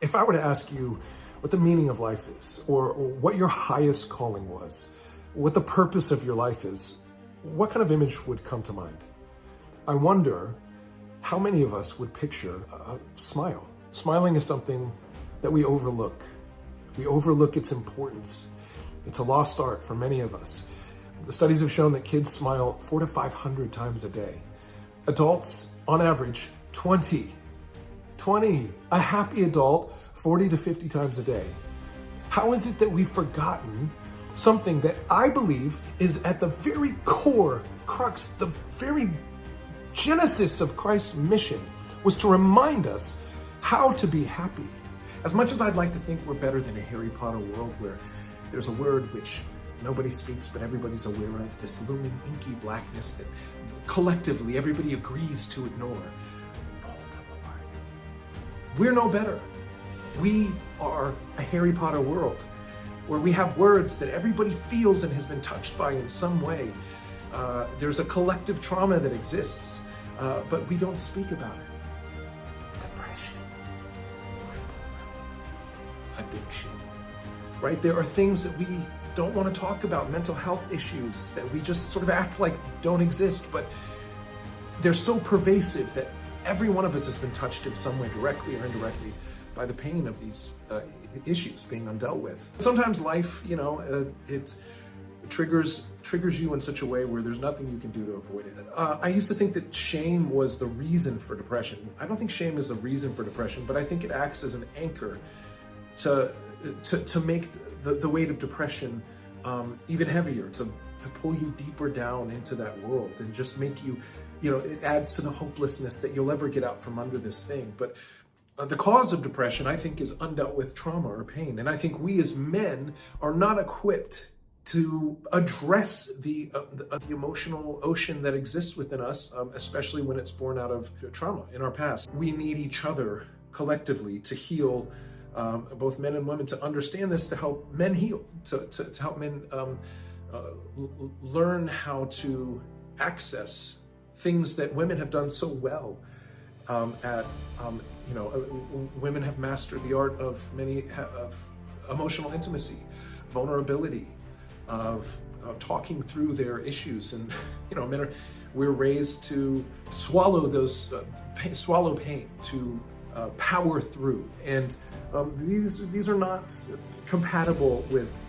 If I were to ask you what the meaning of life is, or what your highest calling was, what the purpose of your life is, what kind of image would come to mind? I wonder how many of us would picture a smile. Smiling is something that we overlook. We overlook its importance. It's a lost art for many of us. The studies have shown that kids smile 400 to 500 times a day. Adults, on average, 20. A happy adult, 40 to 50 times a day. How is it that we've forgotten something that I believe is at the very core, crux, the very genesis of Christ's mission was to remind us how to be happy? As much as I'd like to think we're better than a Harry Potter world where there's a word which nobody speaks but everybody's aware of, this looming inky blackness that collectively everybody agrees to ignore. We're no better. We are a Harry Potter world where we have words that everybody feels and has been touched by in some way. There's a collective trauma that exists, but we don't speak about it. Depression, addiction, right? There are things that we don't want to talk about, mental health issues that we just sort of act like don't exist, but they're so pervasive that every one of us has been touched in some way, directly or indirectly, by the pain of these issues being undealt with. Sometimes life, it triggers you in such a way where there's nothing you can do to avoid it. I used to think that shame was the reason for depression. I don't think shame is the reason for depression, but I think it acts as an anchor to make the weight of depression even heavier, to pull you deeper down into that world and just make you, it adds to the hopelessness that you'll ever get out from under this thing. But the cause of depression, I think, is undealt with trauma or pain. And I think we as men are not equipped to address the emotional ocean that exists within us, especially when it's born out of trauma in our past. We need each other collectively to heal, both men and women, to understand this, to help men heal, to help men learn how to access things that women have done so well women have mastered the art of emotional intimacy, vulnerability, of talking through their issues. And we're raised to swallow pain, to power through. And these are not compatible with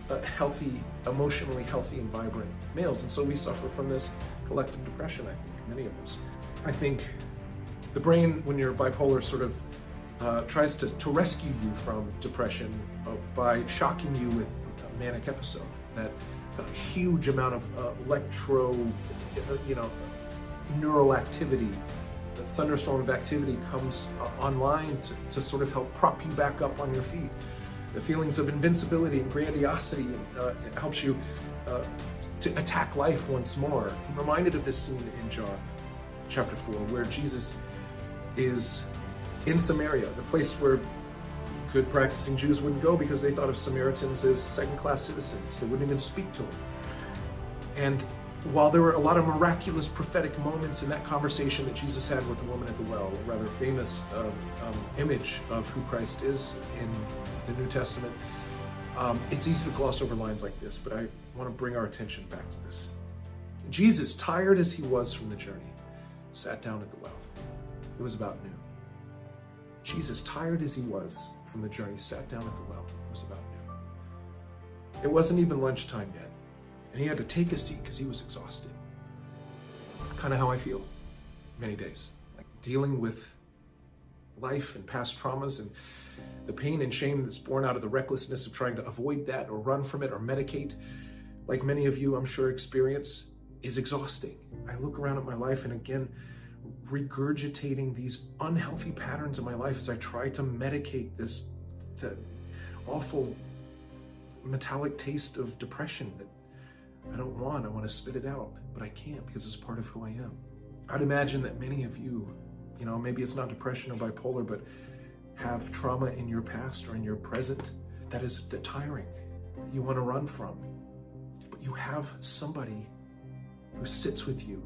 emotionally healthy and vibrant males. And so we suffer from this collective depression, I think, many of us. I think the brain, when you're bipolar, sort of tries to rescue you from depression by shocking you with a manic episode. That a huge amount of neural activity, the thunderstorm of activity comes online to sort of help prop you back up on your feet. The feelings of invincibility and grandiosity, it helps you to attack life once more. I'm reminded of this scene in John chapter 4, where Jesus is in Samaria, the place where good practicing Jews wouldn't go because they thought of Samaritans as second-class citizens. They wouldn't even speak to them. And while there were a lot of miraculous prophetic moments in that conversation that Jesus had with the woman at the well, a rather famous image of who Christ is in the New Testament, it's easy to gloss over lines like this, but I want to bring our attention back to this. Jesus, tired as he was from the journey, sat down at the well. It was about noon. Jesus, tired as he was from the journey, sat down at the well. It was about noon. It wasn't even lunchtime yet, and he had to take a seat because he was exhausted. Kind of how I feel many days, like dealing with life and past traumas and the pain and shame that's born out of the recklessness of trying to avoid that or run from it or medicate, like many of you I'm sure experience, is exhausting. I look around at my life and again, regurgitating these unhealthy patterns in my life as I try to medicate the awful metallic taste of depression that I don't want. I want to spit it out, but I can't because it's part of who I am. I'd imagine that many of you, maybe it's not depression or bipolar, but have trauma in your past or in your present that is tiring, that you want to run from. But you have somebody who sits with you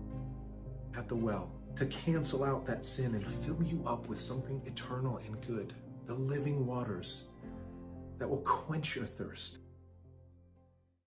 at the well to cancel out that sin and fill you up with something eternal and good. the living waters that will quench your thirst.